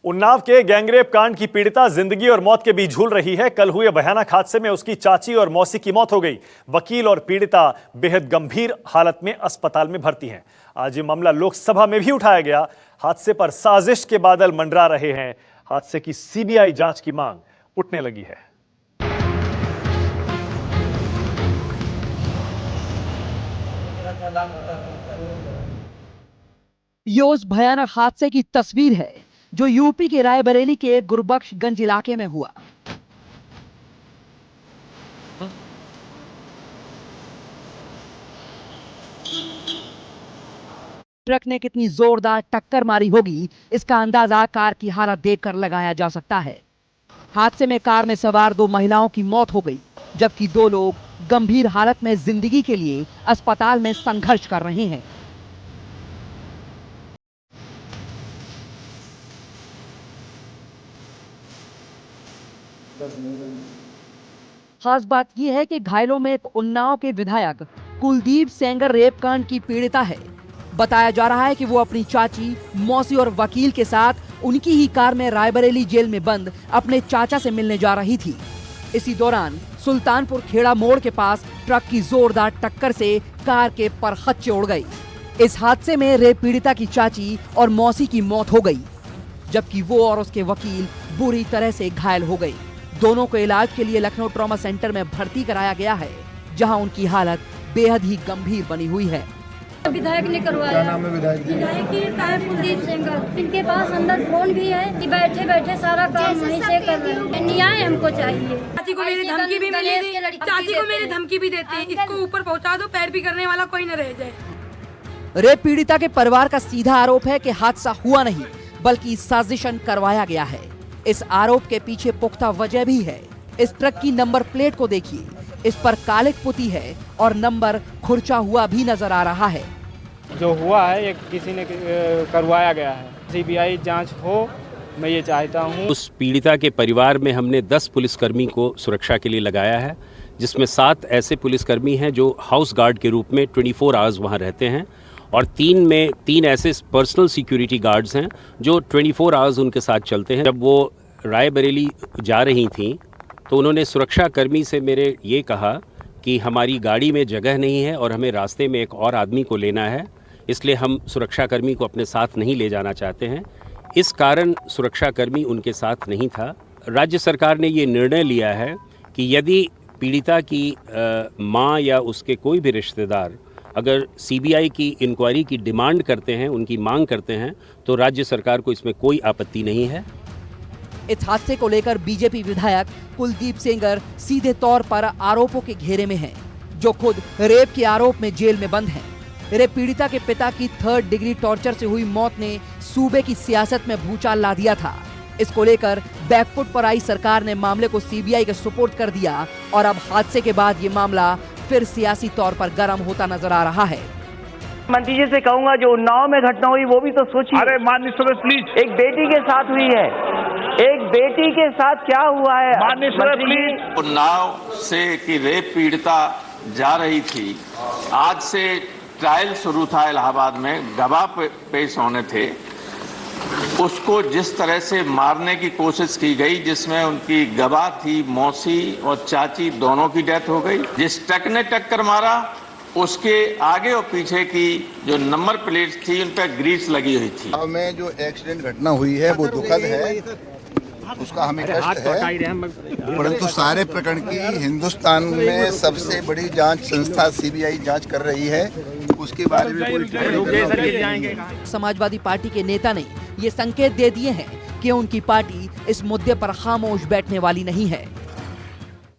उन्नाव के गैंगरेप कांड की पीड़िता जिंदगी और मौत के बीच झूल रही है। कल हुए भयानक हादसे में उसकी चाची और मौसी की मौत हो गई। वकील और पीड़िता बेहद गंभीर हालत में अस्पताल में भर्ती हैं। आज ये मामला लोकसभा में भी उठाया गया। हादसे पर साजिश के बादल मंडरा रहे हैं। हादसे की सीबीआई जांच की मांग उठने लगी है। ये उस भयानक हादसे की तस्वीर है जो यूपी के रायबरेली के गुरबख्शगंज इलाके में हुआ। ट्रक ने कितनी जोरदार टक्कर मारी होगी, इसका अंदाजा कार की हालत देखकर लगाया जा सकता है। हादसे में कार में सवार 2 महिलाओं की मौत हो गई, जबकि 2 लोग गंभीर हालत में जिंदगी के लिए अस्पताल में संघर्ष कर रहे हैं। खास बात यह है कि घायलों में एक उन्नाव के विधायक कुलदीप सेंगर रेप कांड की पीड़िता है। बताया जा रहा है कि वो अपनी चाची, मौसी और वकील के साथ उनकी ही कार में रायबरेली जेल में बंद अपने चाचा से मिलने जा रही थी। इसी दौरान सुल्तानपुर खेड़ा मोड़ के पास ट्रक की जोरदार टक्कर से कार के परखच्चे उड़ गए। इस हादसे में रेप पीड़िता की चाची और मौसी की मौत हो गई, जबकि वो और उसके वकील बुरी तरह से घायल हो गए। दोनों को इलाज के लिए लखनऊ ट्रॉमा सेंटर में भर्ती कराया गया है, जहां उनकी हालत बेहद ही गंभीर बनी हुई है। विधायक ने करवाया। क्या नाम है विधायक की? कुलदीप सेंगर। इनके पास अंदर फोन भी है कि बैठे बैठे सारा काम वहीं से कर रहे हैं। न्याय हमको चाहिए। चाची को मेरी धमकी भी मिली थी। चाची को मेरी धमकी भी देते हैं, इसको ऊपर पहुंचा दो, पैर भी करने वाला कोई न रह जाए। रेप पीड़िता के परिवार का सीधा आरोप है कि हादसा हुआ नहीं, बल्कि साजिशन करवाया गया है। इस आरोप के पीछे पुख्ता वजह भी है। इस ट्रक की नंबर प्लेट को देखिए, इस पर कालिक पुती है और नंबर खुरचा हुआ भी नजर आ रहा है। जो हुआ है ये किसी ने करवाया गया है। सीबीआई जांच हो, मैं ये चाहता हूँ। उस पीड़िता के परिवार में हमने 10 पुलिसकर्मी को सुरक्षा के लिए लगाया है, जिसमें 7 ऐसे पुलिसकर्मी हैं जो हाउस गार्ड के रूप में 24 आवर्स वहाँ रहते हैं, और 3 ऐसे पर्सनल सिक्योरिटी गार्ड्स हैं जो 24 आवर्स उनके साथ चलते हैं। जब वो रायबरेली जा रही थीं तो उन्होंने सुरक्षा कर्मी से मेरे ये कहा कि हमारी गाड़ी में जगह नहीं है और हमें रास्ते में एक और आदमी को लेना है, इसलिए हम सुरक्षाकर्मी को अपने साथ नहीं ले जाना चाहते हैं। इस कारण सुरक्षाकर्मी उनके साथ नहीं था। राज्य सरकार ने ये निर्णय लिया है कि यदि पीड़िता की माँ या उसके कोई भी रिश्तेदार अगर सीबीआई की इंक्वायरी की डिमांड करते हैं, उनकी मांग करते हैं, तो राज्य सरकार को इसमें कोई आपत्ति नहीं है। इस हादसे को लेकर बीजेपी विधायक कुलदीप सेंगर सीधे तौर पर आरोपों के घेरे में हैं, जो खुद रेप के आरोप में जेल में बंद हैं। रेप पीड़िता के पिता की 3rd डिग्री टॉर्चर से हुई मौत ने सूबे की सियासत में भूचाल ला दिया था। इसको लेकर बैकफुट पर आई सरकार ने मामले को सीबीआई के सुपुर्द कर दिया, और अब हादसे के बाद ये मामला फिर सियासी तौर पर गर्म होता नजर आ रहा है। मंत्री जी से कहूंगा, जो उन्नाव में घटना हुई वो भी तो सोचिए। अरे माननीय सदस्य प्लीज। एक बेटी के साथ हुई है, एक बेटी के साथ क्या हुआ है? माननीय सदस्य प्लीज। उन्नाव से कि रेप पीड़िता जा रही थी, आज से ट्रायल शुरू था इलाहाबाद में, गवाह पेश होने थे। उसको जिस तरह से मारने की कोशिश की गई, जिसमें उनकी गवाह थी मौसी और चाची, दोनों की डेथ हो गई। जिस ट्रक ने टक्कर मारा उसके आगे और पीछे की जो नंबर प्लेट्स थी उन पर ग्रीस लगी हुई थी। में जो एक्सीडेंट घटना हुई है वो दुखद है, उसका हमें कष्ट है, परंतु सारे प्रकरण की हिंदुस्तान में सबसे बड़ी जांच संस्था सीबीआई जांच कर रही है। उसके बारे में पूरी समाजवादी पार्टी के नेता ने ये संकेत दे दिए हैं कि उनकी पार्टी इस मुद्दे पर खामोश बैठने वाली नहीं है।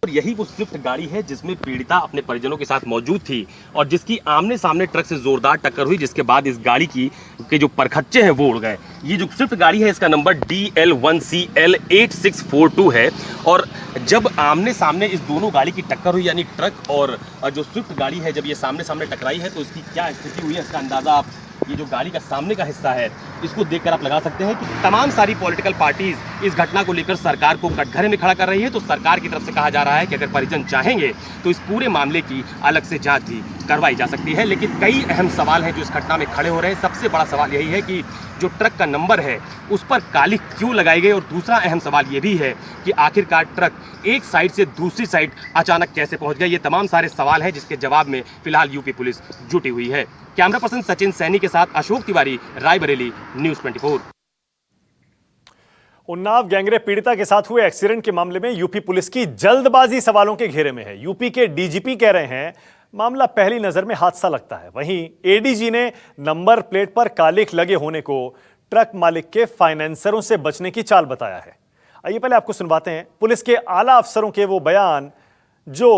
और यही वो स्विफ्ट गाड़ी है जिसमें पीड़िता अपने परिजनों के साथ मौजूद थी और जिसकी आमने सामने ट्रक से जोरदार टक्कर हुई, जिसके बाद इस गाड़ी के जो परखच्चे हैं वो उड़ गए। ये जो स्विफ्ट गाड़ी है इसका नंबर DL1CL8642 है, और जब आमने सामने इस दोनों गाड़ी की टक्कर हुई, यानी ट्रक और जो स्विफ्ट गाड़ी है, जब ये सामने सामने टकराई है तो इसकी क्या स्थिति हुई है इसका अंदाजा आप ये जो गाड़ी का सामने का हिस्सा है इसको देखकर आप लगा सकते हैं कि तमाम सारी पॉलिटिकल पार्टीज इस घटना को लेकर सरकार को कटघरे में खड़ा कर रही है। तो सरकार की तरफ से कहा जा रहा है कि अगर परिजन चाहेंगे तो इस पूरे मामले की अलग से जांच भी करवाई जा सकती है। लेकिन कई अहम सवाल हैं जो इस घटना में खड़े हो रहे हैं। सबसे बड़ा सवाल यही है कि जो ट्रक का नंबर है उस पर काली क्यों लगाई गई, और दूसरा अहम सवाल ये भी है कि आखिरकार ट्रक एक साइड से दूसरी साइड अचानक कैसे पहुंच गया। ये तमाम सारे सवाल हैं जिसके जवाब में फिलहाल यूपी पुलिस जुटी हुई है। कैमरा पर्सन सचिन सैनी के साथ अशोक तिवारी, रायबरेली, न्यूज़ 24। उन्नाव गैंगरेप पीड़िता के साथ हुए एक्सीडेंट के मामले में यूपी पुलिस की जल्दबाजी सवालों के घेरे में है। यूपी के डीजीपी कह रहे हैं मामला पहली नजर में हादसा लगता है। वहीं एडीजी ने नंबर प्लेट पर कालिख लगे होने को ट्रक मालिक के फाइनेंसरों से बचने की चाल बताया है। आइए पहले आपको सुनवाते हैं पुलिस के आला अफसरों के वो बयान जो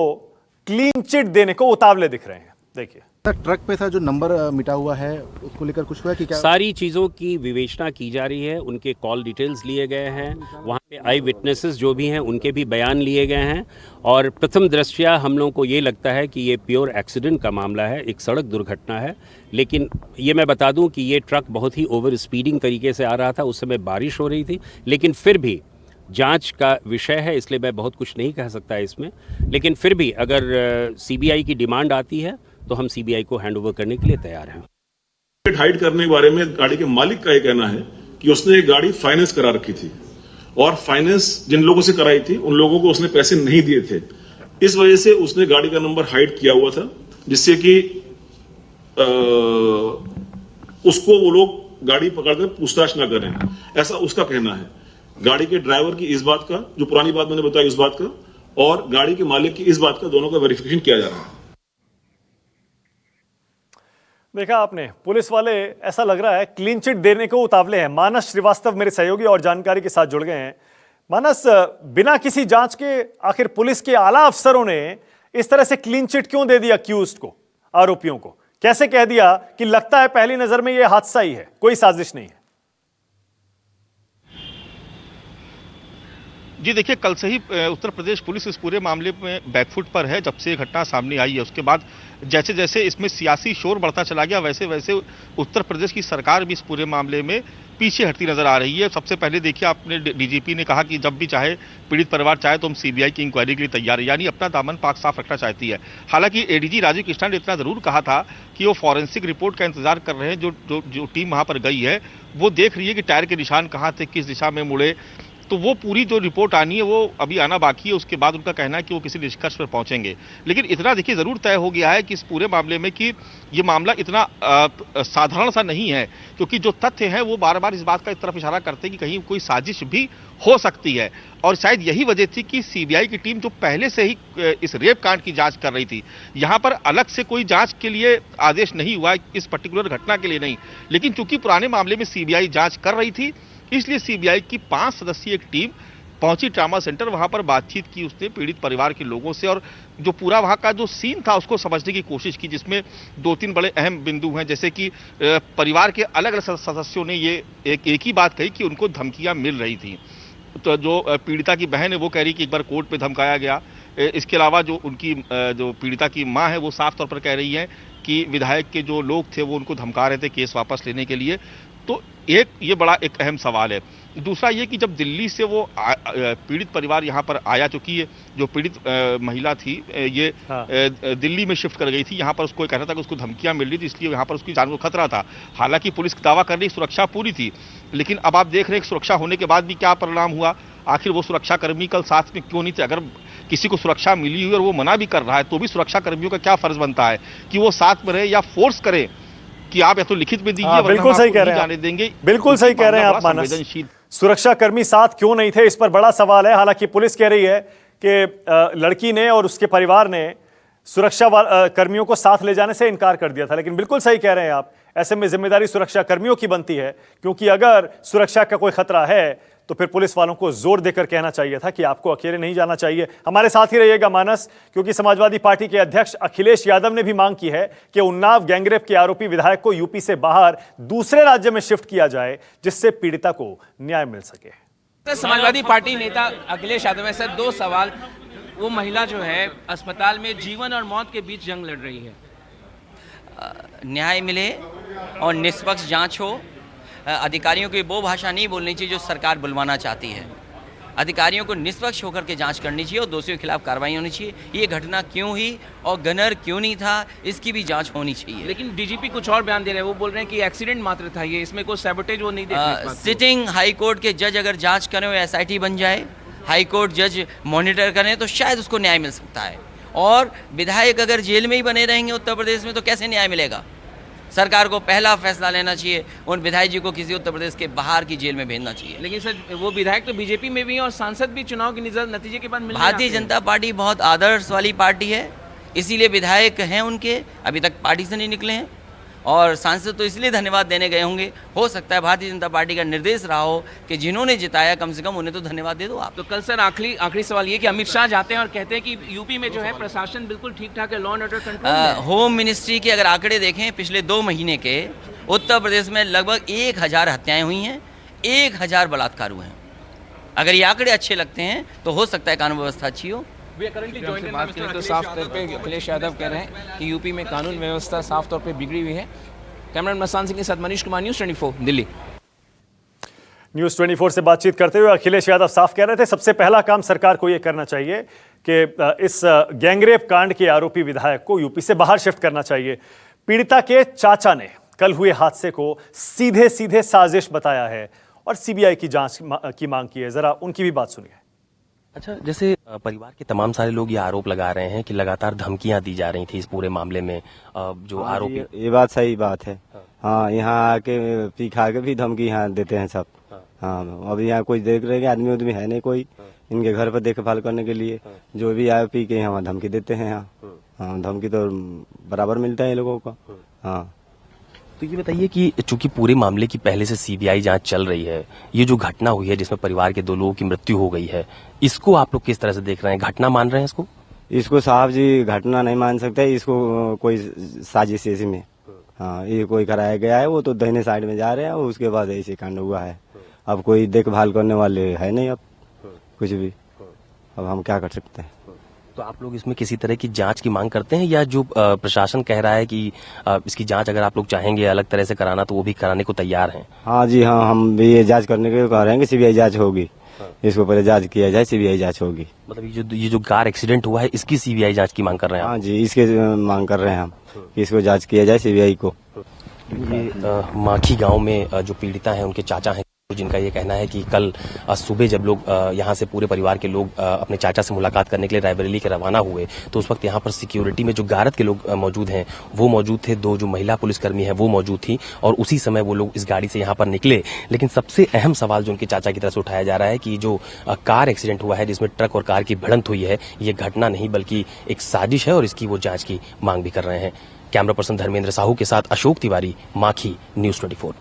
क्लीन चिट देने को उतावले दिख रहे हैं। देखिए, ट्रक पे था जो नंबर मिटा हुआ है उसको लेकर कुछ हुआ कि क्या? सारी चीज़ों की विवेचना की जा रही है, उनके कॉल डिटेल्स लिए गए हैं, वहाँ पे आई विटनेसेस जो भी हैं उनके भी बयान लिए गए हैं, और प्रथम दृष्टया हम लोगों को ये लगता है कि ये प्योर एक्सीडेंट का मामला है, एक सड़क दुर्घटना है। लेकिन ये मैं बता दूं कि ये ट्रक बहुत ही ओवर स्पीडिंग तरीके से आ रहा था, उस समय बारिश हो रही थी, लेकिन फिर भी जांच का विषय है इसलिए मैं बहुत कुछ नहीं कह सकता इसमें। लेकिन फिर भी अगर सीबीआई की डिमांड आती है तो हम सीबीआई को हैंडओवर करने के लिए तैयार हैं। हाइड करने के बारे में गाड़ी के मालिक का ये कहना है कि उसने एक गाड़ी फाइनेंस करा रखी थी और फाइनेंस जिन लोगों से कराई थी उन लोगों को उसने पैसे नहीं दिए थे। इस वजह से उसने गाड़ी का नंबर हाइड किया हुआ था, जिससे कि उसको वो लोग गाड़ी पकड़कर पूछताछ ना करें, ऐसा उसका कहना है। गाड़ी के ड्राइवर की इस बात का, जो पुरानी बात मैंने बताई उस बात का, और गाड़ी के मालिक की इस बात का, दोनों का वेरिफिकेशन किया जा रहा है। देखा आपने, पुलिस वाले ऐसा लग रहा है क्लीन चिट देने को उतावले हैं। मानस श्रीवास्तव मेरे सहयोगी और जानकारी के साथ जुड़ गए हैं। मानस, बिना किसी जांच के आखिर पुलिस के आला अफसरों ने इस तरह से क्लीन चिट क्यों दे दिया अक्यूज्ड को, आरोपियों को? कैसे कह दिया कि लगता है पहली नजर में यह हादसा ही है, कोई साजिश नहीं है? जी देखिए, कल से ही उत्तर प्रदेश पुलिस इस पूरे मामले में बैकफुट पर है। जब से घटना सामने आई है उसके बाद जैसे जैसे इसमें सियासी शोर बढ़ता चला गया, वैसे वैसे उत्तर प्रदेश की सरकार भी इस पूरे मामले में पीछे हटती नजर आ रही है। सबसे पहले देखिए, आपने डीजीपी ने कहा कि जब भी चाहे पीड़ित परिवार चाहे तो हम सीबीआई की इंक्वायरी के लिए तैयार है, यानी अपना दामन पाक साफ रखना चाहती है। हालांकि एडीजी राजीव कृष्णा ने इतना जरूर कहा था कि वो फॉरेंसिक रिपोर्ट का इंतजार कर रहे हैं। जो टीम वहां पर गई है वो देख रही है कि टायर के निशान कहाँ थे, किस दिशा में मुड़े, तो वो पूरी जो रिपोर्ट आनी है वो अभी आना बाकी है। उसके बाद उनका कहना है कि वो किसी निष्कर्ष पर पहुंचेंगे। लेकिन इतना देखिए जरूर तय हो गया है कि इस पूरे मामले में कि ये मामला इतना साधारण सा नहीं है, क्योंकि जो तथ्य हैं वो बार बार इस बात का इस तरफ इशारा करते हैं कि कहीं कोई साजिश भी हो सकती है। और शायद यही वजह थी कि सीबीआई की टीम जो पहले से ही इस रेप कांड की जांच कर रही थी, यहाँ पर अलग से कोई जांच के लिए आदेश नहीं हुआ इस पर्टिकुलर घटना के लिए नहीं, लेकिन चूंकि पुराने मामले में सीबीआई जांच कर रही थी इसलिए सीबीआई की 5 सदस्यीय एक टीम पहुंची ट्रामा सेंटर। वहां पर बातचीत की उसने पीड़ित परिवार के लोगों से, और जो पूरा वहां का जो सीन था उसको समझने की कोशिश की, जिसमें 2-3 बड़े अहम बिंदु हैं। जैसे कि परिवार के अलग अलग सदस्यों ने ये एक ही बात कही कि उनको धमकियां मिल रही थी। तो जो पीड़िता की बहन है वो कह रही कि एक बार कोर्ट में धमकाया गया। इसके अलावा जो उनकी जो पीड़िता की माँ है वो साफ तौर पर कह रही है कि विधायक के जो लोग थे वो उनको धमका रहे थे केस वापस लेने के लिए। तो एक ये बड़ा एक अहम सवाल है। दूसरा ये कि जब दिल्ली से वो पीड़ित परिवार यहाँ पर आया, चुकी है जो पीड़ित महिला थी ये दिल्ली में शिफ्ट कर गई थी। यहाँ पर उसको कहना था कि उसको धमकियां मिल रही थी, इसलिए यहाँ पर उसकी जान को खतरा था। हालांकि पुलिस दावा कर रही सुरक्षा पूरी थी, लेकिन अब आप देख रहे हैं कि सुरक्षा होने के बाद भी क्या परिणाम हुआ। आखिर वो सुरक्षा कर्मी कल साथ में क्यों नहीं थे? अगर किसी को सुरक्षा मिली हुई और वो मना भी कर रहा है तो भी सुरक्षा कर्मियों का क्या फर्ज बनता है कि वो साथ में रहे या फोर्स करे कि आप या तो लिखित में दीजिए, बिल्कुल सही कह रहे हैं, जाने देंगे। बिल्कुल सही कह रहे हैं आप मानस। सुरक्षा कर्मी साथ क्यों नहीं थे, इस पर बड़ा सवाल है। हालांकि पुलिस कह रही है कि लड़की ने और उसके परिवार ने सुरक्षा कर्मियों को साथ ले जाने से इनकार कर दिया था। लेकिन बिल्कुल सही कह रहे हैं आप, ऐसे में जिम्मेदारी सुरक्षा कर्मियों की बनती है, क्योंकि अगर सुरक्षा का कोई खतरा है तो फिर पुलिस वालों को जोर देकर कहना चाहिए था कि आपको अकेले नहीं जाना चाहिए। हमारे साथ ही रहिएगा मानस, क्योंकि समाजवादी पार्टी के अध्यक्ष अखिलेश यादव ने भी मांग की है कि उन्नाव गैंगरेप के आरोपी विधायक को यूपी से बाहर दूसरे राज्य में शिफ्ट किया जाए, जिससे पीड़िता को न्याय मिल सके। समाजवादी पार्टी नेता अखिलेश यादव में से 2 सवाल। वो महिला जो है अस्पताल में जीवन और मौत के बीच जंग लड़ रही है, न्याय मिले और निष्पक्ष जांच हो। अधिकारियों की वो भाषा नहीं बोलनी चाहिए जो सरकार बुलवाना चाहती है। अधिकारियों को निष्पक्ष होकर के जांच करनी चाहिए और दोषियों के खिलाफ कार्रवाई होनी चाहिए। ये घटना क्यों हुई और गनर क्यों नहीं था, इसकी भी जांच होनी चाहिए। लेकिन डीजीपी कुछ और बयान दे रहे हैं, वो बोल रहे हैं कि एक्सीडेंट मात्र था ये, इसमें कोई सैबोटेज वो नहीं देख। सिटिंग हाई कोर्ट के जज अगर जांच करें और SIT बन जाए, हाई कोर्ट जज मॉनिटर करें तो शायद उसको न्याय मिल सकता है। और विधायक अगर जेल में ही बने रहेंगे उत्तर प्रदेश में तो कैसे न्याय मिलेगा? सरकार को पहला फैसला लेना चाहिए, उन विधायक जी को किसी उत्तर प्रदेश के बाहर की जेल में भेजना चाहिए। लेकिन सर वो विधायक तो बीजेपी में भी हैं और सांसद भी चुनाव के नतीजे के बाद मिले। भारतीय जनता पार्टी बहुत आदर्श वाली पार्टी है, इसीलिए विधायक हैं उनके, अभी तक पार्टी से नहीं निकले हैं। और सांसद तो इसलिए धन्यवाद देने गए होंगे, हो सकता है भारतीय जनता पार्टी का निर्देश रहा हो कि जिन्होंने जिताया कम से कम उन्हें तो धन्यवाद दे दो आप। तो कल सर आखिरी सवाल ये कि अमित शाह जाते हैं और कहते हैं कि यूपी में जो है प्रशासन बिल्कुल ठीक ठाक है, law and order control. Home ministry के अगर आंकड़े देखें पिछले 2 महीने के, उत्तर प्रदेश में लगभग 1000 हत्याएं हुई हैं, 1000 बलात्कार हुए हैं। अगर ये आंकड़े अच्छे लगते हैं तो हो सकता है कानून व्यवस्था अच्छी हो। बात करें तो साफ तौर पे अखिलेश यादव कह रहे हैं कि यूपी में कानून व्यवस्था साफ तौर पे बिगड़ी हुई है। कैमरामैन मसान सिंह के साथ मनीष कुमार, न्यूज़ 24 दिल्ली। न्यूज़ 24 से बातचीत करते हुए अखिलेश यादव साफ कह रहे थे सबसे पहला काम सरकार को यह करना चाहिए कि इस गैंगरेप कांड के आरोपी विधायक को यूपी से बाहर शिफ्ट करना चाहिए। पीड़िता के चाचा ने कल हुए हादसे को सीधे सीधे साजिश बताया है और सीबीआई की जांच की मांग की है। जरा उनकी भी बात सुनिए। अच्छा, जैसे परिवार के तमाम सारे लोग ये आरोप लगा रहे हैं कि लगातार धमकियां दी जा रही थी इस पूरे मामले में, जो आरोपी। ये बात सही बात है। हाँ, यहाँ आके पी खा के भी धमकी यहाँ देते हैं सब। हाँ, अब यहाँ कोई देख रहे आदमी उदमी है नहीं कोई इनके घर पर देखभाल करने के लिए, जो भी आए पी के यहाँ धमकी देते हैं। यहाँ हाँ, धमकी तो बराबर मिलता है लोगों को। हाँ, तो ये बताइए कि चूंकि पूरे मामले की पहले से सीबीआई जांच चल रही है, ये जो घटना हुई है जिसमें परिवार के 2 लोगों की मृत्यु हो गई है, इसको आप लोग किस तरह से देख रहे हैं? घटना मान रहे हैं इसको? इसको साहब जी घटना नहीं मान सकते, इसको कोई साजिश ऐसी में। हाँ, ये कोई कराया गया है, वो तो दाहिने साइड में जा रहे हैं, उसके बाद ऐसे कांड हुआ है। अब कोई देखभाल करने वाले है नहीं, अब कुछ भी, अब हम क्या कर सकते हैं? तो आप लोग इसमें किसी तरह की जांच की मांग करते हैं, या जो प्रशासन कह रहा है कि इसकी जांच अगर आप लोग चाहेंगे अलग तरह से कराना तो वो भी कराने को तैयार हैं? हाँ जी, हाँ, हम भी ये जांच करने के कह रहे हैं कि सीबीआई जांच होगी। इसको पहले जांच किया जाए, सीबीआई जांच होगी। मतलब ये जो कार एक्सीडेंट हुआ है इसकी सीबीआई जांच की मांग कर रहे हैं? हाँ जी, इसके मांग कर रहे हैं हम कि इसको जांच किया जाए सीबीआई को। ये माखी गांव में जो पीड़िता है उनके चाचा हैं, जिनका ये कहना है कि कल सुबह जब लोग यहाँ से पूरे परिवार के लोग अपने चाचा से मुलाकात करने के लिए रायबरेली के रवाना हुए तो उस वक्त यहाँ पर सिक्योरिटी में जो गारद के लोग मौजूद हैं वो मौजूद थे, 2 जो महिला पुलिसकर्मी है वो मौजूद थी, और उसी समय वो लोग इस गाड़ी से यहाँ पर निकले। लेकिन सबसे अहम सवाल जो उनके चाचा की तरफ से उठाया जा रहा है कि जो कार एक्सीडेंट हुआ है जिसमें ट्रक और कार की भिड़ंत हुई है, ये घटना नहीं बल्कि एक साजिश है और इसकी वो जाँच की मांग भी कर रहे हैं। कैमरा पर्सन धर्मेंद्र साहू के साथ अशोक तिवारी, माखी, न्यूज़ 24।